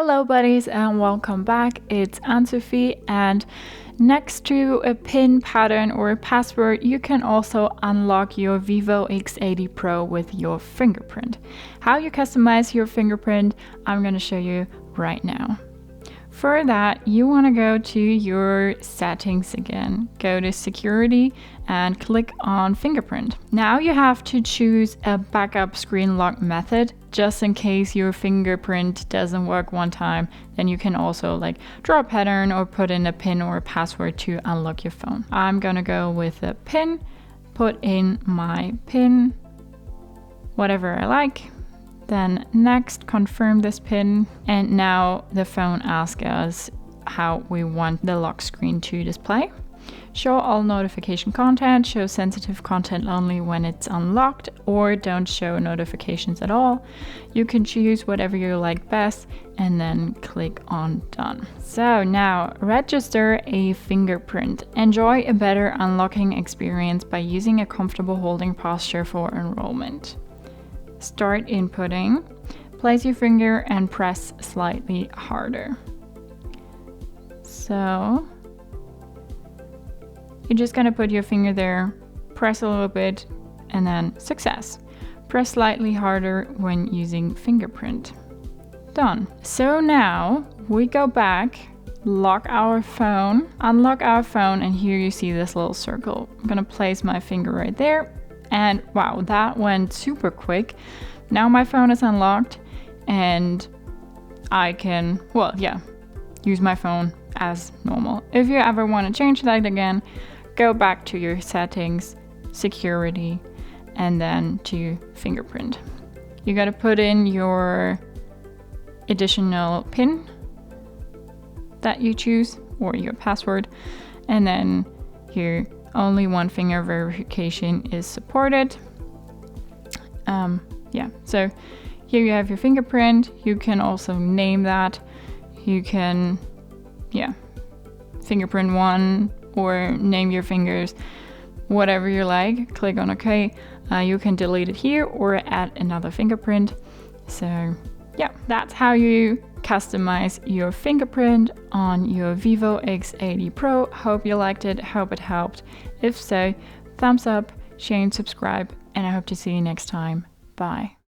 Hello buddies and welcome back. It's Anne-Sophie, and next to a PIN pattern or a password, you can also unlock your Vivo X80 Pro with your fingerprint. How you customize your fingerprint, I'm going to show you right now. For that, you want to go to your settings again, go to security and click on fingerprint. Now you have to choose a backup screen lock method just in case your fingerprint doesn't work one time. Then you can also draw a pattern or put in a PIN or a password to unlock your phone. I'm gonna go with a PIN, put in my PIN, whatever I like. Then next, confirm this PIN, and now the phone asks us how we want the lock screen to display. Show all notification content, show sensitive content only when it's unlocked, or don't show notifications at all. You can choose whatever you like best and then click on done. So now register a fingerprint. Enjoy a better unlocking experience by using a comfortable holding posture for enrollment. Start inputting, place your finger and press slightly harder. So you're just gonna put your finger there, press a little bit, and then success. Press slightly harder when using fingerprint. Done. So now we go back, lock our phone, unlock our phone, and here you see this little circle. I'm gonna place my finger right there. And wow, that went super quick. Now my phone is unlocked and I can, use my phone as normal. If you ever want to change that again, go back to your settings, security, and then to fingerprint. You gotta put in your additional PIN that you choose or your password, and then here only one finger verification is supported. So here you have your fingerprint. You can also name that. You can, fingerprint 1 or name your fingers, whatever you like. Click on OK. You can delete it here or add another fingerprint. So that's how you customize your fingerprint on your Vivo X80 Pro. Hope you liked it, hope it helped. If so, thumbs up, share and subscribe, and I hope to see you next time. Bye.